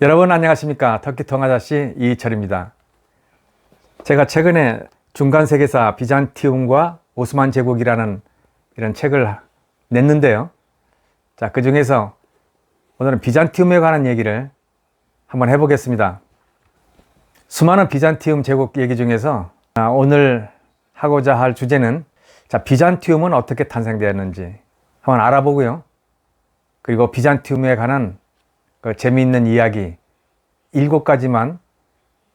여러분 안녕하십니까. 터키통아저씨 이철입니다. 제가 최근에 중간세계사 비잔티움과 오스만 제국이라는 이런 책을 냈는데요. 자, 그 중에서 오늘은 비잔티움에 관한 얘기를 한번 해보겠습니다. 수많은 비잔티움 제국 얘기 중에서 오늘 하고자 할 주제는 비잔티움은 어떻게 탄생되었는지 한번 알아보고요. 그리고 비잔티움에 관한 그 재미있는 이야기 7가지만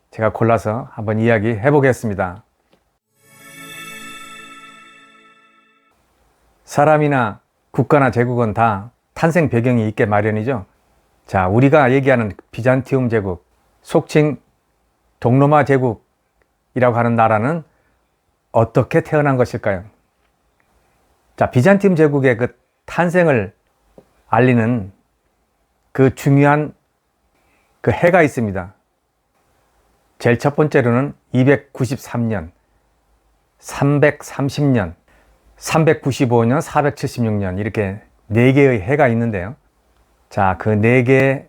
제가 골라서 한번 이야기해 보겠습니다. 사람이나 국가나 제국은 다 탄생 배경이 있게 마련이죠. 자, 우리가 얘기하는 비잔티움 제국, 속칭 동로마 제국이라고 하는 나라는 어떻게 태어난 것일까요? 자, 비잔티움 제국의 그 탄생을 알리는 그 중요한 그 해가 있습니다. 제일 첫 번째로는 293년, 330년, 395년, 476년 이렇게 4개의 해가 있는데요. 자, 그 4개의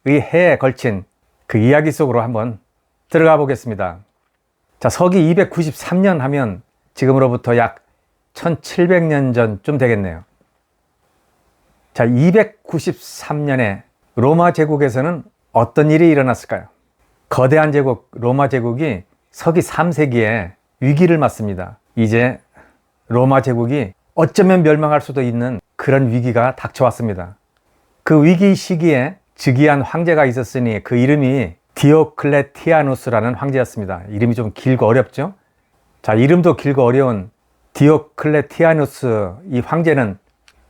해에 걸친 그 이야기 속으로 한번 들어가 보겠습니다. 자, 서기 293년 하면 지금으로부터 약 1700년 전쯤 되겠네요. 자, 293년에 로마 제국에서는 어떤 일이 일어났을까요? 거대한 제국, 로마 제국이 서기 3세기에 위기를 맞습니다. 이제 로마 제국이 어쩌면 멸망할 수도 있는 그런 위기가 닥쳐왔습니다. 그 위기 시기에 즉위한 황제가 있었으니 그 이름이 디오클레티아누스라는 황제였습니다. 이름이 좀 길고 어렵죠? 자, 이름도 길고 어려운 디오클레티아누스 이 황제는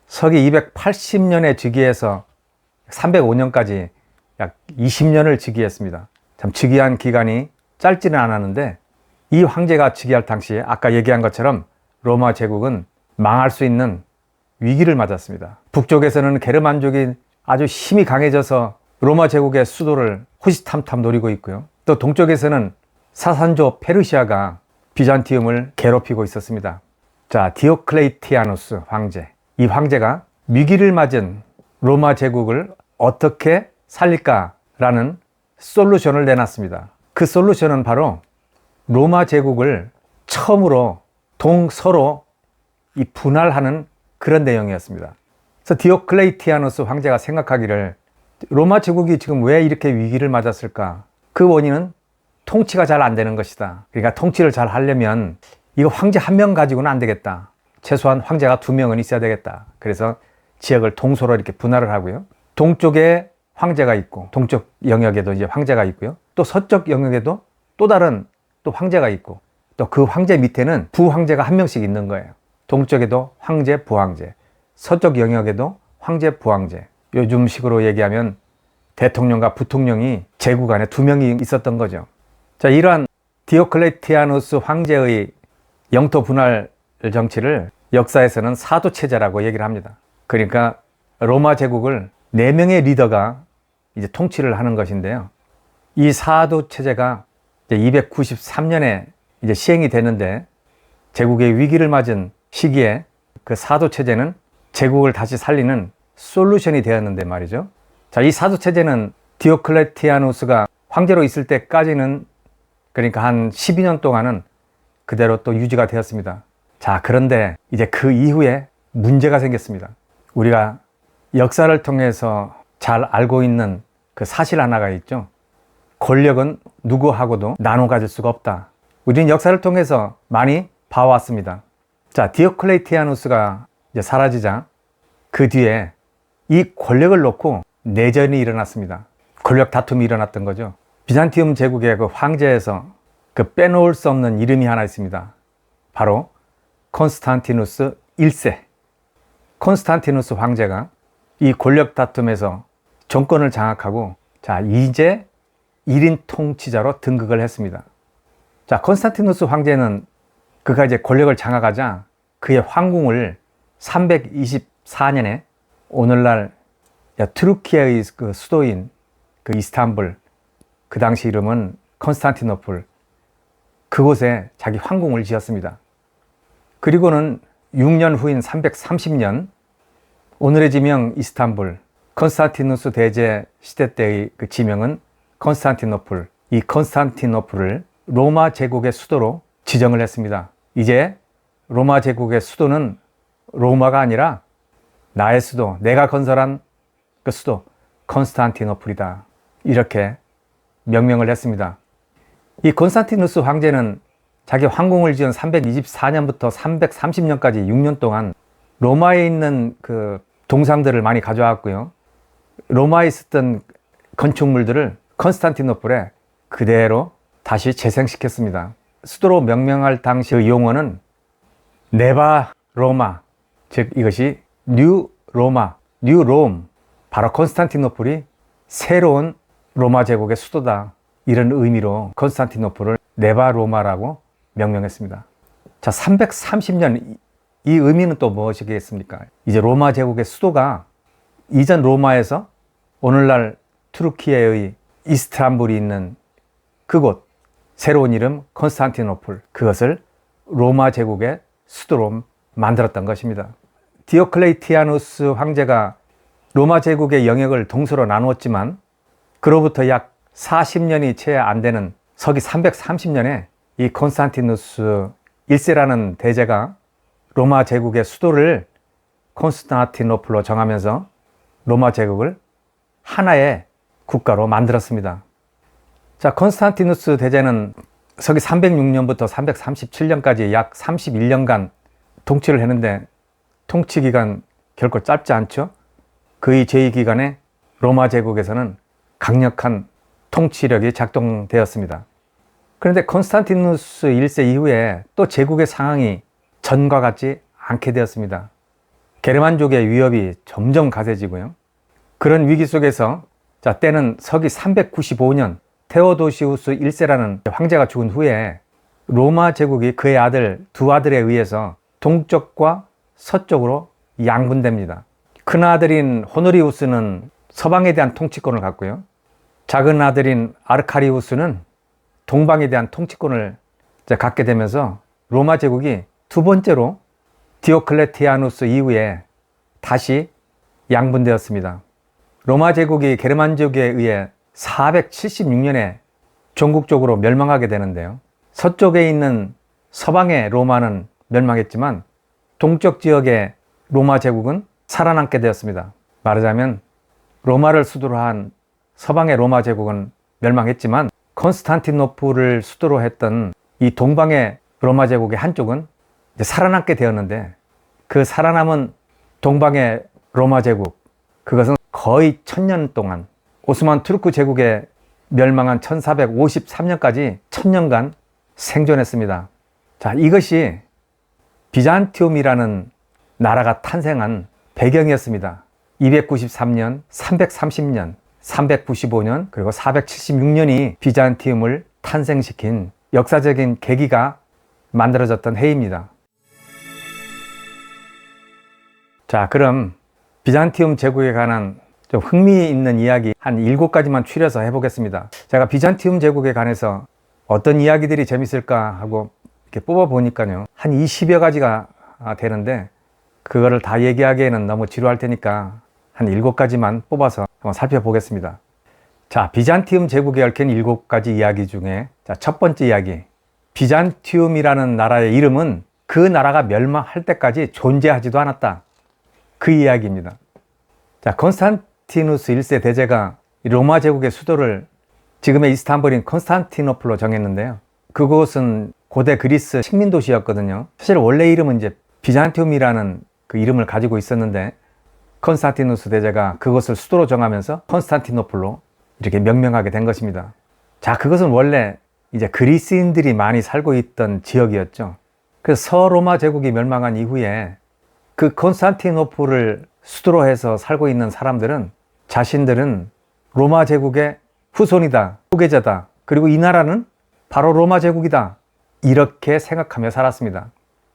서기 280년에 즉위해서 305년까지 약 20년을 즉위했습니다. 참 즉위한 기간이 짧지는 않았는데 이 황제가 즉위할 당시에 아까 얘기한 것처럼 로마 제국은 망할 수 있는 위기를 맞았습니다. 북쪽에서는 게르만족이 아주 힘이 강해져서 로마 제국의 수도를 호시탐탐 노리고 있고요. 또 동쪽에서는 사산조 페르시아가 비잔티움을 괴롭히고 있었습니다. 자, 디오클레티아누스 황제. 이 황제가 위기를 맞은 로마 제국을 어떻게 살릴까라는 솔루션을 내놨습니다. 그 솔루션은 바로 로마 제국을 처음으로 동서로 분할하는 그런 내용이었습니다. 그래서 디오클레티아누스 황제가 생각하기를 로마 제국이 지금 왜 이렇게 위기를 맞았을까? 그 원인은 통치가 잘 안 되는 것이다. 그러니까 통치를 잘 하려면 이거 황제 한 명 가지고는 안 되겠다. 최소한 황제가 2명은 있어야 되겠다. 그래서 지역을 동서로 이렇게 분할을 하고요. 동쪽에 황제가 있고, 동쪽 영역에도 이제 황제가 있고요. 또 서쪽 영역에도 또 다른 또 황제가 있고, 또 그 황제 밑에는 부황제가 1명씩 있는 거예요. 동쪽에도 황제, 부황제, 서쪽 영역에도 황제, 부황제. 요즘식으로 얘기하면 대통령과 부통령이 제국 안에 2명이 있었던 거죠. 자, 이러한 디오클레티아누스 황제의 영토 분할 정치를 역사에서는 사도체제라고 얘기를 합니다. 그러니까 로마 제국을 4명의 리더가 이제 통치를 하는 것인데요. 이 사도체제가 이제 293년에 이제 시행이 되는데 제국의 위기를 맞은 시기에 그 사도체제는 제국을 다시 살리는 솔루션이 되었는데 말이죠. 자, 이 사도체제는 디오클레티아누스가 황제로 있을 때까지는 그러니까 한 12년 동안은 그대로 또 유지가 되었습니다. 자, 그런데 이제 그 이후에 문제가 생겼습니다. 우리가 역사를 통해서 잘 알고 있는 그 사실 하나가 있죠. 권력은 누구하고도 나눠 가질 수가 없다. 우리는 역사를 통해서 많이 봐왔습니다. 자, 디오클레티아누스가 이제 사라지자 그 뒤에 이 권력을 놓고 내전이 일어났습니다. 권력 다툼이 일어났던 거죠. 비잔티움 제국의 그 황제에서 그 빼놓을 수 없는 이름이 하나 있습니다. 바로 콘스탄티누스 1세. 콘스탄티누스 황제가 이 권력 다툼에서 정권을 장악하고 자, 이제 1인 통치자로 등극을 했습니다. 자, 콘스탄티누스 황제는 그가 이제 권력을 장악하자 그의 황궁을 324년에 오늘날 트루키아의 그 수도인 그 이스탄불, 그 당시 이름은 컨스탄티노플, 그곳에 자기 황궁을 지었습니다. 그리고는 6년 후인 330년 오늘의 지명 이스탄불, 콘스탄티누스 대제 시대 때의 그 지명은 콘스탄티노플. 이 콘스탄티노플을 로마 제국의 수도로 지정을 했습니다. 이제 로마 제국의 수도는 로마가 아니라 나의 수도, 내가 건설한 그 수도 콘스탄티노플이다. 이렇게 명명을 했습니다. 이 콘스탄티누스 황제는 자기 황궁을 지은 324년부터 330년까지 6년 동안 로마에 있는 그 동상들을 많이 가져왔고요. 로마에 있었던 건축물들을 콘스탄티노플에 그대로 다시 재생시켰습니다. 수도로 명명할 당시 그 용어는 네바 로마, 즉 이것이 뉴 로마, 뉴 롬, 바로 콘스탄티노플이 새로운 로마 제국의 수도다. 이런 의미로 콘스탄티노플을 네바 로마라고 명명했습니다. 자, 330년 이 의미는 또 무엇이겠습니까? 이제 로마 제국의 수도가 이전 로마에서 오늘날 투르키예의 이스탄불이 있는 그곳, 새로운 이름 콘스탄티노플, 그것을 로마 제국의 수도로 만들었던 것입니다. 디오클레이티아누스 황제가 로마 제국의 영역을 동서로 나누었지만 그로부터 약 40년이 채 안 되는 서기 330년에 이 콘스탄티누스 1세라는 대제가 로마 제국의 수도를 콘스탄티노플로 정하면서 로마 제국을 하나의 국가로 만들었습니다. 자, 콘스탄티누스 대제는 서기 306년부터 337년까지 약 31년간 통치를 했는데 통치 기간 결코 짧지 않죠? 그의 제위 기간에 로마 제국에서는 강력한 통치력이 작동되었습니다. 그런데 콘스탄티누스 1세 이후에 또 제국의 상황이 전과 같지 않게 되었습니다. 게르만족의 위협이 점점 가세지고요. 그런 위기 속에서 때는 서기 395년 테오도시우스 1세라는 황제가 죽은 후에 로마 제국이 그의 아들, 두 아들에 의해서 동쪽과 서쪽으로 양분됩니다. 큰 아들인 호노리우스는 서방에 대한 통치권을 갖고요. 작은 아들인 아르카리우스는 동방에 대한 통치권을 갖게 되면서 로마 제국이 두 번째로 디오클레티아누스 이후에 다시 양분되었습니다. 로마 제국이 게르만족에 의해 476년에 전국적으로 멸망하게 되는데요. 서쪽에 있는 서방의 로마는 멸망했지만 동쪽 지역의 로마 제국은 살아남게 되었습니다. 말하자면 로마를 수도로 한 서방의 로마 제국은 멸망했지만 콘스탄티노플을 수도로 했던 이 동방의 로마 제국의 한쪽은 이제 살아남게 되었는데 그 살아남은 동방의 로마 제국, 그것은 거의 1000년 동안 오스만 투르크 제국의 멸망한 1453년까지 1000년간 생존했습니다. 자, 이것이 비잔티움이라는 나라가 탄생한 배경이었습니다. 293년, 330년, 395년, 그리고 476년이 비잔티움을 탄생시킨 역사적인 계기가 만들어졌던 해입니다. 자, 그럼 비잔티움 제국에 관한 좀 흥미있는 이야기 한 7가지만 추려서 해보겠습니다. 제가 비잔티움 제국에 관해서 어떤 이야기들이 재밌을까 하고 이렇게 뽑아보니까요, 한 20여 가지가 되는데 그거를 다 얘기하기에는 너무 지루할 테니까 한 7가지만 뽑아서 한번 살펴보겠습니다. 자, 비잔티움 제국에 얽힌 7가지 이야기 중에 첫 번째 이야기, 비잔티움이라는 나라의 이름은 그 나라가 멸망할 때까지 존재하지도 않았다. 그 이야기입니다. 자, 콘스탄티누스 1세 대제가 로마 제국의 수도를 지금의 이스탄불인 콘스탄티노플로 정했는데요. 그곳은 고대 그리스 식민 도시였거든요. 사실 원래 이름은 이제 비잔티움이라는 그 이름을 가지고 있었는데 콘스탄티누스 대제가 그것을 수도로 정하면서 콘스탄티노플로 이렇게 명명하게 된 것입니다. 자, 그것은 원래 이제 그리스인들이 많이 살고 있던 지역이었죠. 그래서 서로마 제국이 멸망한 이후에 그 콘스탄티노플을 수도로 해서 살고 있는 사람들은 자신들은 로마 제국의 후손이다, 후계자다, 그리고 이 나라는 바로 로마 제국이다, 이렇게 생각하며 살았습니다.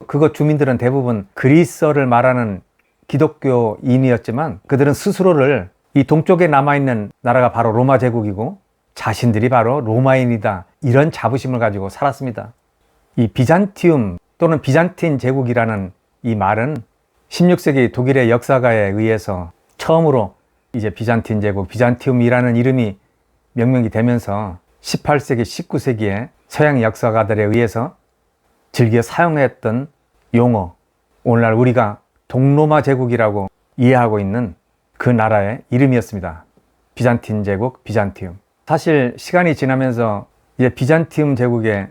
그곳 주민들은 대부분 그리스어를 말하는 기독교인이었지만 그들은 스스로를 이 동쪽에 남아있는 나라가 바로 로마 제국이고 자신들이 바로 로마인이다, 이런 자부심을 가지고 살았습니다. 이 비잔티움 또는 비잔틴 제국이라는 이 말은 16세기 독일의 역사가에 의해서 처음으로 이제 비잔틴 제국, 비잔티움이라는 이름이 명명이 되면서 18세기, 19세기에 서양 역사가들에 의해서 즐겨 사용했던 용어, 오늘날 우리가 동로마 제국이라고 이해하고 있는 그 나라의 이름이었습니다. 비잔틴 제국, 비잔티움. 사실 시간이 지나면서 이제 비잔티움 제국의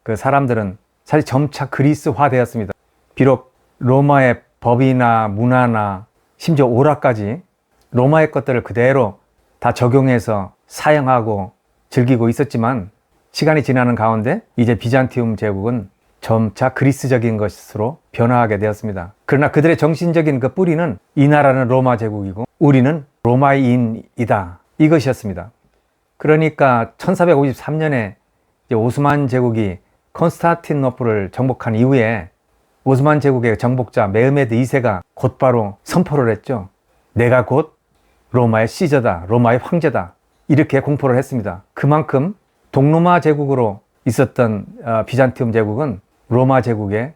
그 사람들은 사실 점차 그리스화 되었습니다. 비록 로마의 법이나 문화나 심지어 오락까지 로마의 것들을 그대로 다 적용해서 사용하고 즐기고 있었지만 시간이 지나는 가운데 이제 비잔티움 제국은 점차 그리스적인 것으로 변화하게 되었습니다. 그러나 그들의 정신적인 그 뿌리는 이 나라는 로마 제국이고 우리는 로마인이다, 이것이었습니다. 그러니까 1453년에 오스만 제국이 콘스탄티노플을 정복한 이후에 오스만 제국의 정복자 메흐메드 2세가 곧바로 선포를 했죠. 내가 곧 로마의 시저다, 로마의 황제다, 이렇게 공포를 했습니다. 그만큼 동로마 제국으로 있었던 비잔티움 제국은 로마 제국의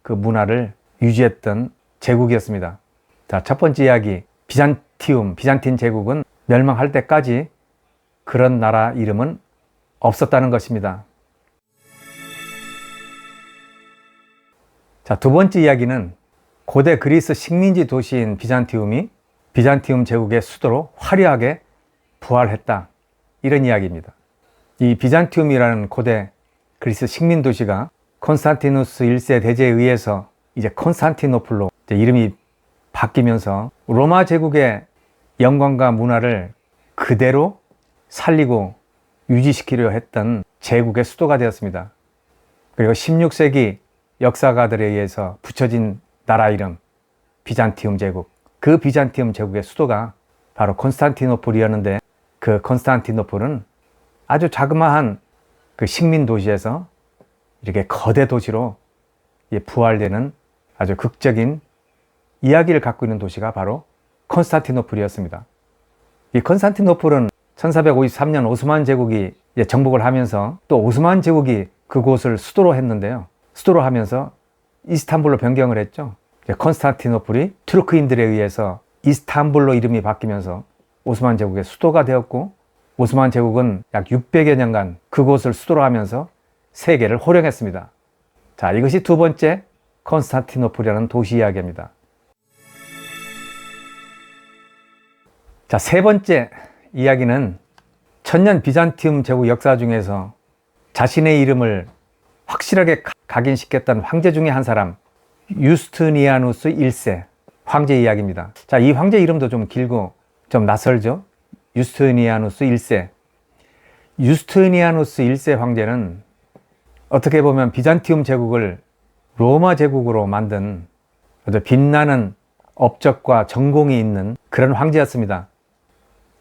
그 문화를 유지했던 제국이었습니다. 자, 첫 번째 이야기, 비잔틴 제국은 멸망할 때까지 그런 나라 이름은 없었다는 것입니다. 자, 두 번째 이야기는 고대 그리스 식민지 도시인 비잔티움이 비잔티움 제국의 수도로 화려하게 부활했다, 이런 이야기입니다. 이 비잔티움이라는 고대 그리스 식민 도시가 콘스탄티누스 1세 대제에 의해서 이제 콘스탄티노플로 이제 이름이 바뀌면서 로마 제국의 영광과 문화를 그대로 살리고 유지시키려 했던 제국의 수도가 되었습니다. 그리고 16세기 역사가들에 의해서 붙여진 나라 이름 비잔티움 제국, 그 비잔티움 제국의 수도가 바로 콘스탄티노플이었는데 그 콘스탄티노플은 아주 자그마한 그 식민 도시에서 이렇게 거대 도시로 부활되는 아주 극적인 이야기를 갖고 있는 도시가 바로 콘스탄티노플이었습니다. 이 콘스탄티노플은 1453년 오스만 제국이 정복을 하면서 또 오스만 제국이 그곳을 수도로 했는데요. 수도로 하면서 이스탄불로 변경을 했죠. 콘스탄티노플이 투르크인들에 의해서 이스탄불로 이름이 바뀌면서 오스만 제국의 수도가 되었고, 오스만 제국은 약 600여 년간 그곳을 수도로 하면서 세계를 호령했습니다. 자, 이것이 두 번째 콘스탄티노플이라는 도시 이야기입니다. 자, 세 번째 이야기는 천년 비잔티움 제국 역사 중에서 자신의 이름을 확실하게 각인시켰던 황제 중에 한 사람, 유스티니아누스 1세 황제 이야기입니다. 자, 이 황제 이름도 좀 길고 좀 낯설죠? 유스티니아누스 1세. 유스티니아누스 1세 황제는 어떻게 보면 비잔티움 제국을 로마 제국으로 만든 아주 빛나는 업적과 전공이 있는 그런 황제였습니다.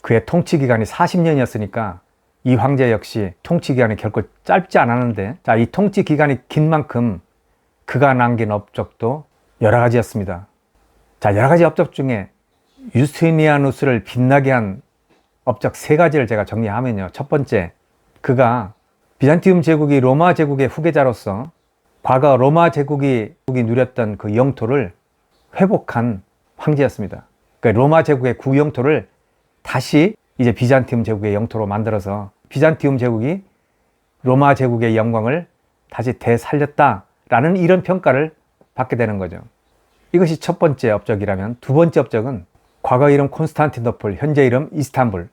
그의 통치 기간이 40년이었으니까 이 황제 역시 통치 기간이 결코 짧지 않았는데, 자, 이 통치 기간이 긴 만큼 그가 남긴 업적도 여러 가지였습니다. 자, 여러 가지 업적 중에 유스티니아누스를 빛나게 한 업적 세 가지를 제가 정리하면요. 첫 번째, 그가 비잔티움 제국이 로마 제국의 후계자로서 과거 로마 제국이 누렸던 그 영토를 회복한 황제였습니다. 그러니까 로마 제국의 구영토를 다시 이제 비잔티움 제국의 영토로 만들어서 비잔티움 제국이 로마 제국의 영광을 다시 되살렸다라는 이런 평가를 받게 되는 거죠. 이것이 첫 번째 업적이라면, 두 번째 업적은 과거 이름 콘스탄티노플, 현재 이름 이스탄불,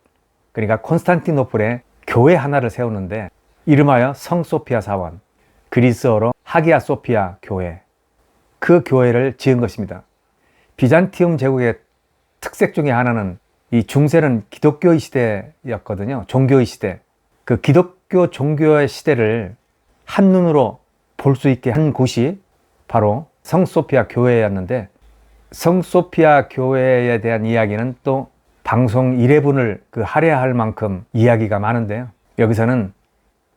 그러니까 콘스탄티노플에 교회 하나를 세우는데 이름하여 성소피아 사원, 그리스어로 하기야 소피아 교회, 그 교회를 지은 것입니다. 비잔티움 제국의 특색 중에 하나는 이 중세는 기독교의 시대였거든요. 종교의 시대. 그 기독교 종교의 시대를 한눈으로 볼 수 있게 한 곳이 바로 성소피아 교회였는데, 성소피아 교회에 대한 이야기는 또 방송 1회분을 할애할 만큼 이야기가 많은데요. 여기서는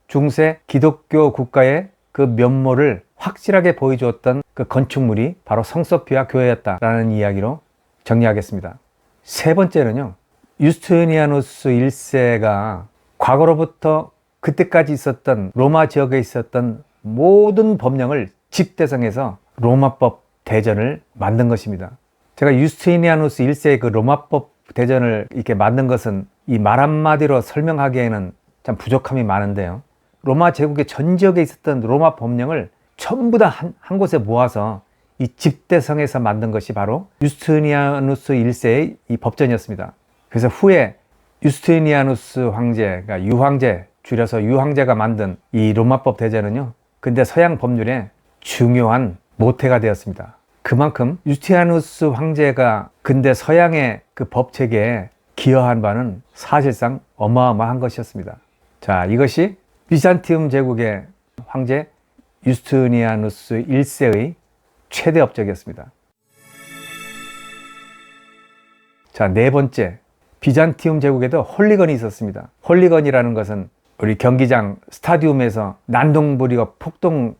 중세 기독교 국가의 그 면모를 확실하게 보여주었던 그 건축물이 바로 성소피아 교회였다라는 이야기로 정리하겠습니다. 세 번째는요, 유스티니아누스 1세가 과거로부터 그때까지 있었던 로마 지역에 있었던 모든 법령을 집대성해서 로마법 대전을 만든 것입니다. 제가 유스티니아누스 1세의 그 로마법 대전을 이렇게 만든 것은 이 말 한마디로 설명하기에는 참 부족함이 많은데요. 로마 제국의 전 지역에 있었던 로마 법령을 전부 다 한 곳에 모아서 이 집대성에서 만든 것이 바로 유스티니아누스 1세의 이 법전이었습니다. 그래서 후에 유스티니아누스 황제, 그러니까 유황제, 줄여서 유황제가 만든 이 로마법 대전은요, 근대 서양 법률의 중요한 모태가 되었습니다. 그만큼 유스티니아누스 황제가 근대 서양의 그 법체계에 기여한 바는 사실상 어마어마한 것이었습니다. 자, 이것이 비잔티움 제국의 황제 유스티니아누스 1세의 최대 업적이었습니다. 자, 네 번째, 비잔티움 제국에도 홀리건이 있었습니다. 홀리건이라는 것은 우리 경기장 스타디움에서 난동 부리고 폭동을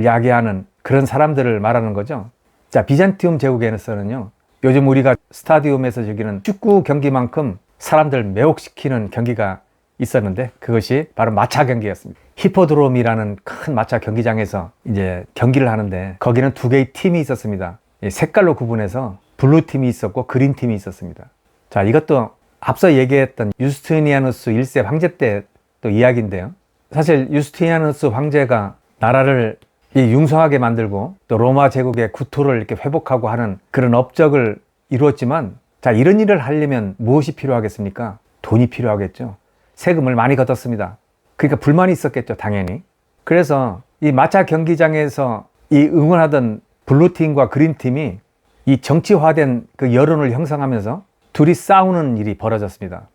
야기하는 그런 사람들을 말하는 거죠. 자, 비잔티움 제국에서는요, 요즘 우리가 스타디움에서 즐기는 축구 경기만큼 사람들 매혹시키는 경기가 있었는데 그것이 바로 마차 경기였습니다. 히포드롬이라는 큰 마차 경기장에서 이제 경기를 하는데 거기는 두 개의 팀이 있었습니다. 색깔로 구분해서 블루 팀이 있었고 그린 팀이 있었습니다. 자, 이것도 앞서 얘기했던 유스티니아누스 1세 황제 때 또 이야기인데요. 사실 유스티니아누스 황제가 나라를 융성하게 만들고 또 로마 제국의 구토를 이렇게 회복하고 하는 그런 업적을 이루었지만, 자, 이런 일을 하려면 무엇이 필요하겠습니까? 돈이 필요하겠죠. 세금을 많이 걷었습니다. 그러니까 불만이 있었겠죠, 당연히. 그래서 이 마차 경기장에서 이 응원하던 블루팀과 그린팀이 이 정치화된 그 여론을 형성하면서 둘이 싸우는 일이 벌어졌습니다.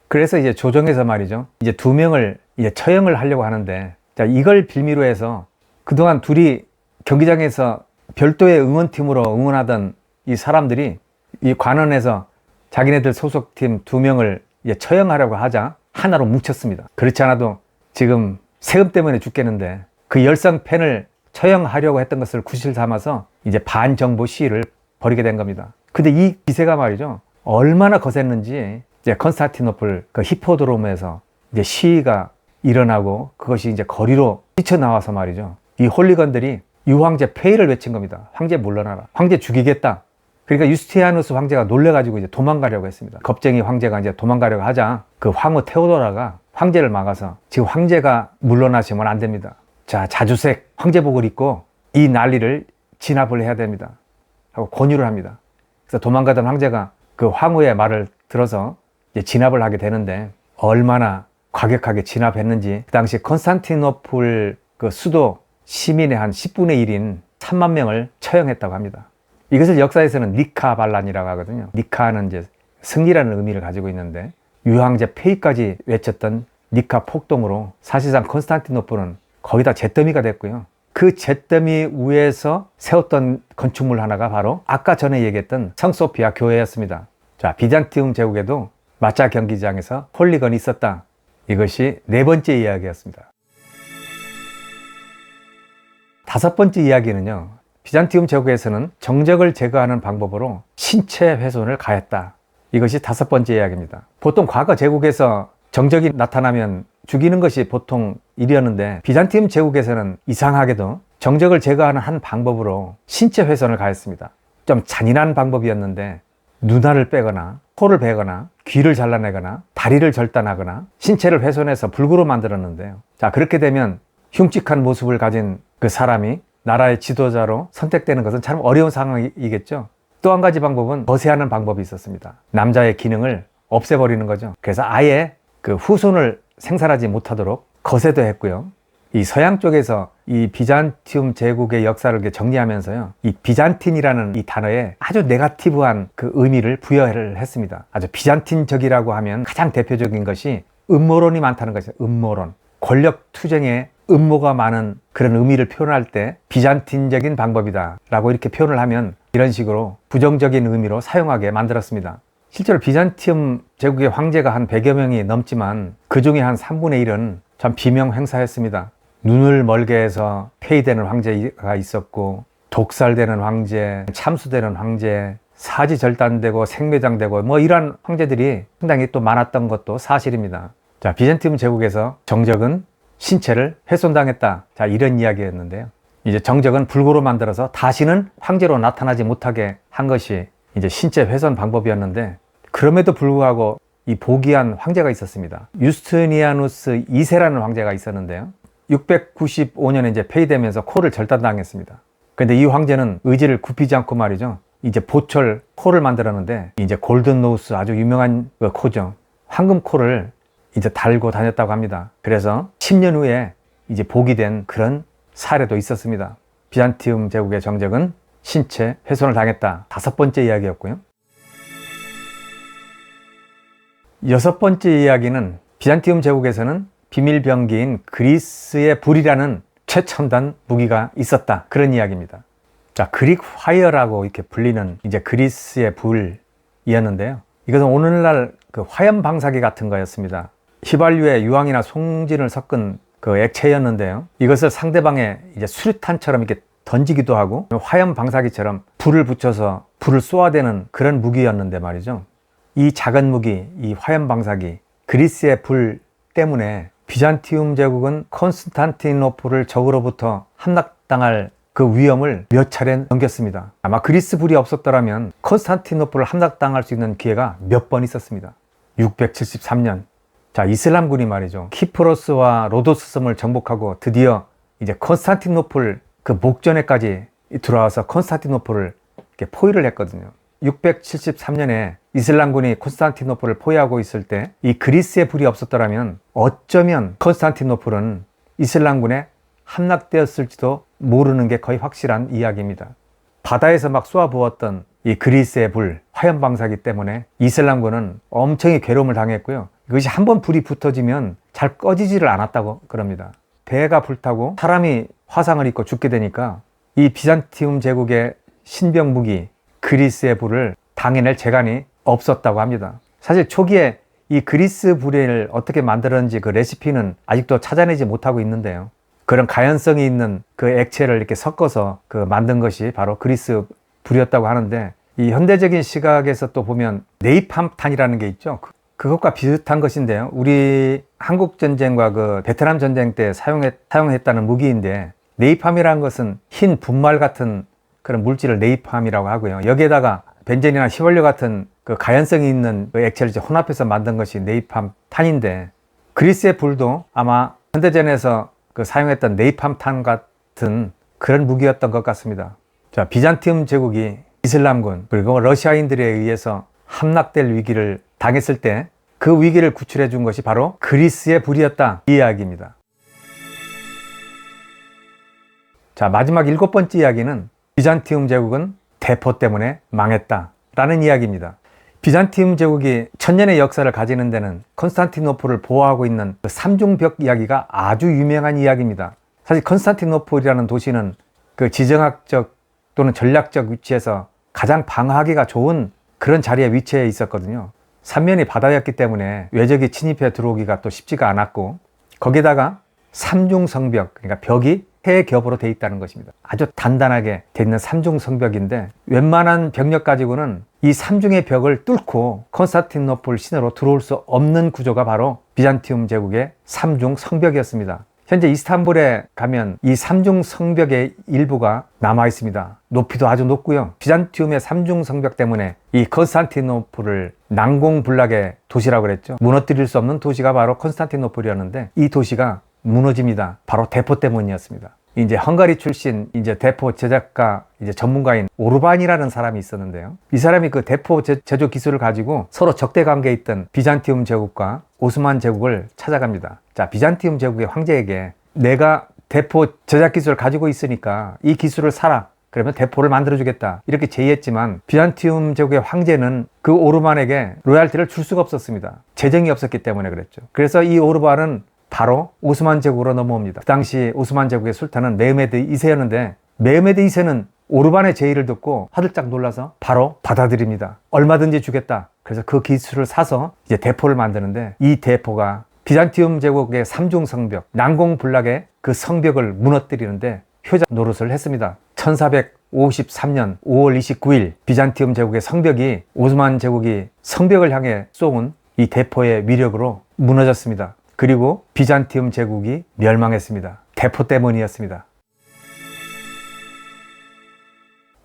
그래서 이제 조정에서 말이죠, 이제 두 명을 이제 처형을 하려고 하는데, 자, 이걸 빌미로 해서 그동안 둘이 경기장에서 별도의 응원팀으로 응원하던 이 사람들이 이 관원에서 자기네들 소속팀 두 명을 이제 처형하려고 하자 하나로 뭉쳤습니다. 그렇지 않아도 지금 세금 때문에 죽겠는데 그 열성 팬을 처형하려고 했던 것을 구실 삼아서 이제 반정부 시위를 벌이게 된 겁니다. 근데 이 기세가 말이죠, 얼마나 거셌는지 이제 컨스탄티노플 그 히포드롬에서 이제 시위가 일어나고 그것이 이제 거리로 뛰쳐나와서 말이죠, 이 홀리건들이 유황제 폐위를 외친 겁니다. 황제 물러나라. 황제 죽이겠다. 그러니까 유스티니아누스 황제가 놀래가지고 이제 도망가려고 했습니다. 겁쟁이 황제가 이제 도망가려고 하자 그 황후 테오도라가 황제를 막아서 지금 황제가 물러나시면 안 됩니다. 자, 자주색 황제복을 입고 이 난리를 진압을 해야 됩니다. 하고 권유를 합니다. 그래서 도망가던 황제가 그 황후의 말을 들어서 이제 진압을 하게 되는데 얼마나 과격하게 진압했는지 그 당시 컨스탄티노플 그 수도 시민의 한 10분의 1인 3만 명을 처형했다고 합니다. 이것을 역사에서는 니카 반란이라고 하거든요. 니카는 이제 승리라는 의미를 가지고 있는데 유황제 폐위까지 외쳤던 니카 폭동으로 사실상 컨스탄티노플은 거의 다 잿더미가 됐고요. 그 잿더미 위에서 세웠던 건축물 하나가 바로 아까 전에 얘기했던 성소피아 교회였습니다. 자, 비잔티움 제국에도 마차 경기장에서 홀리건이 있었다. 이것이 네 번째 이야기였습니다. 다섯 번째 이야기는요, 비잔티움 제국에서는 정적을 제거하는 방법으로 신체 훼손을 가했다. 이것이 다섯 번째 이야기입니다. 보통 과거 제국에서 정적이 나타나면 죽이는 것이 보통 일이었는데 비잔티움 제국에서는 이상하게도 정적을 제거하는 한 방법으로 신체 훼손을 가했습니다. 좀 잔인한 방법이었는데 눈알을 빼거나 코를 베거나 귀를 잘라내거나 다리를 절단하거나 신체를 훼손해서 불구로 만들었는데요. 자, 그렇게 되면 흉측한 모습을 가진 그 사람이 나라의 지도자로 선택되는 것은 참 어려운 상황이겠죠. 또 한 가지 방법은 거세하는 방법이 있었습니다. 남자의 기능을 없애버리는 거죠. 그래서 아예 그 후손을 생산하지 못하도록 거세도 했고요. 이 서양 쪽에서 이 비잔티움 제국의 역사를 이렇게 정리하면서요, 이 비잔틴이라는 이 단어에 아주 네거티브한 그 의미를 부여를 했습니다. 아주 비잔틴적이라고 하면 가장 대표적인 것이 음모론이 많다는 것이죠. 음모론. 권력 투쟁에 음모가 많은 그런 의미를 표현할 때 비잔틴적인 방법이다 라고 이렇게 표현을 하면 이런 식으로 부정적인 의미로 사용하게 만들었습니다. 실제로 비잔티움 제국의 황제가 한 100여 명이 넘지만 그 중에 한 3분의 1은 참 비명횡사했습니다. 눈을 멀게 해서 폐위되는 황제가 있었고, 독살되는 황제, 참수되는 황제, 사지 절단되고 생매장되고 뭐 이러한 황제들이 상당히 또 많았던 것도 사실입니다. 자, 비잔티움 제국에서 정적은 신체를 훼손당했다. 자, 이런 이야기였는데요. 이제 정적은 불구로 만들어서 다시는 황제로 나타나지 못하게 한 것이 이제 신체 훼손 방법이었는데, 그럼에도 불구하고 이 보기한 황제가 있었습니다. 유스티니아누스 2세라는 황제가 있었는데요. 695년에 이제 폐위되면서 코를 절단당했습니다. 그런데 이 황제는 의지를 굽히지 않고 말이죠. 이제 보철 코를 만들었는데 이제 골든 노우스 아주 유명한 그 코죠. 황금 코를 이제 달고 다녔다고 합니다. 그래서 10년 후에 이제 복이 된 그런 사례도 있었습니다. 비잔티움 제국의 정적은 신체 훼손을 당했다. 5번째 이야기였고요. 6번째 이야기는 비잔티움 제국에서는 비밀병기인 그리스의 불이라는 최첨단 무기가 있었다. 그런 이야기입니다. 자, 그릭 화이어라고 이렇게 불리는 이제 그리스의 불이었는데요. 이것은 오늘날 그 화염 방사기 같은 거였습니다. 휘발유에 유황이나 송진을 섞은 그 액체였는데요. 이것을 상대방의 이제 수류탄처럼 이렇게 던지기도 하고 화염 방사기처럼 불을 붙여서 불을 쏘아대는 그런 무기였는데 말이죠. 이 작은 무기, 이 화염 방사기, 그리스의 불 때문에 비잔티움 제국은 콘스탄티노플을 적으로부터 함락당할 그 위험을 몇 차례 넘겼습니다. 아마 그리스 불이 없었더라면 콘스탄티노플을 함락당할 수 있는 기회가 몇 번 있었습니다. 673년. 자, 이슬람군이 말이죠. 키프로스와 로도스 섬을 정복하고 드디어 이제 콘스탄티노플 그 목전에까지 들어와서 콘스탄티노플을 이렇게 포위를 했거든요. 673년에 이슬람군이 콘스탄티노플을 포위하고 있을 때 이 그리스의 불이 없었더라면 어쩌면 콘스탄티노플은 이슬람군에 함락되었을지도 모르는 게 거의 확실한 이야기입니다. 바다에서 막 쏘아부었던 이 그리스의 불, 화염방사기 때문에 이슬람군은 엄청히 괴로움을 당했고요. 이것이 한번 불이 붙어지면 잘 꺼지지를 않았다고 그럽니다. 배가 불타고 사람이 화상을 입고 죽게 되니까 이 비잔티움 제국의 신병 무기 그리스의 불을 당해낼 재간이 없었다고 합니다. 사실 초기에 이 그리스 불을 어떻게 만들었는지 그 레시피는 아직도 찾아내지 못하고 있는데요. 그런 가연성이 있는 그 액체를 이렇게 섞어서 그 만든 것이 바로 그리스 불이었다고 하는데, 이 현대적인 시각에서 또 보면 네이팜탄이라는 게 있죠. 그것과 비슷한 것인데요. 우리 한국 전쟁과 그 베트남 전쟁 때 사용했다는 무기인데, 네이팜이라는 것은 흰 분말 같은 그런 물질을 네이팜이라고 하고요. 여기에다가 벤젠이나 휘발유 같은 그 가연성이 있는 그 액체를 이제 혼합해서 만든 것이 네이팜탄인데, 그리스의 불도 아마 현대전에서 그 사용했던 네이팜탄 같은 그런 무기였던 것 같습니다. 자, 비잔티움 제국이 이슬람군 그리고 러시아인들에 의해서 함락될 위기를 당했을 때 그 위기를 구출해 준 것이 바로 그리스의 불이었다, 이 이야기입니다. 자, 마지막 7번째 이야기는 비잔티움 제국은 대포 때문에 망했다 라는 이야기입니다. 비잔티움 제국이 천년의 역사를 가지는 데는 콘스탄티노플을 보호하고 있는 그 삼중벽 이야기가 아주 유명한 이야기입니다. 사실 콘스탄티노플이라는 도시는 그 지정학적 또는 전략적 위치에서 가장 방어하기가 좋은 그런 자리에 위치해 있었거든요. 삼면이 바다였기 때문에 외적이 침입해 들어오기가 또 쉽지가 않았고, 거기다가 삼중성벽, 그러니까 벽이 세 겹으로 돼 있다는 것입니다. 아주 단단하게 돼 있는 삼중성벽인데, 웬만한 병력 가지고는 이 삼중의 벽을 뚫고 콘스탄티노플 신으로 들어올 수 없는 구조가 바로 비잔티움 제국의 삼중성벽이었습니다. 현재 이스탄불에 가면 이 삼중성벽의 일부가 남아 있습니다. 높이도 아주 높고요. 비잔티움의 삼중성벽 때문에 이 콘스탄티노플을 난공불락의 도시라고 그랬죠. 무너뜨릴 수 없는 도시가 바로 콘스탄티노플이었는데, 이 도시가 무너집니다. 바로 대포 때문이었습니다. 이제 헝가리 출신 이제 대포 제작가 이제 전문가인 오르반이라는 사람이 있었는데요. 이 사람이 그 대포 제조 기술을 가지고 서로 적대 관계에 있던 비잔티움 제국과 오스만 제국을 찾아갑니다. 자, 비잔티움 제국의 황제에게 내가 대포 제작 기술을 가지고 있으니까 이 기술을 사라. 그러면 대포를 만들어주겠다. 이렇게 제의했지만 비잔티움 제국의 황제는 그 오르반에게 로얄티를 줄 수가 없었습니다. 재정이 없었기 때문에 그랬죠. 그래서 이 오르반은 바로 오스만 제국으로 넘어옵니다. 그 당시 오스만 제국의 술탄은 메흐메드 2세였는데 메흐메드 2세는 오르반의 제의를 듣고 화들짝 놀라서 바로 받아들입니다. 얼마든지 주겠다. 그래서 그 기술을 사서 이제 대포를 만드는데, 이 대포가 비잔티움 제국의 삼중성벽, 난공불락의 그 성벽을 무너뜨리는데 효자 노릇을 했습니다. 1453년 5월 29일 비잔티움 제국의 성벽이 오스만 제국이 성벽을 향해 쏘은 이 대포의 위력으로 무너졌습니다. 그리고 비잔티움 제국이 멸망했습니다. 대포 때문이었습니다.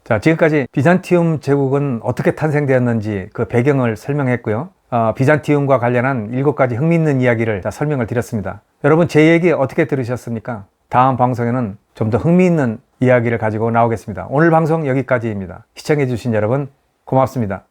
자, 지금까지 비잔티움 제국은 어떻게 탄생되었는지 그 배경을 설명했고요. 비잔티움과 관련한 7가지 흥미있는 이야기를 설명을 드렸습니다. 여러분, 제 얘기 어떻게 들으셨습니까? 다음 방송에는 좀 더 흥미있는 이야기를 가지고 나오겠습니다. 오늘 방송 여기까지입니다. 시청해주신 여러분 고맙습니다.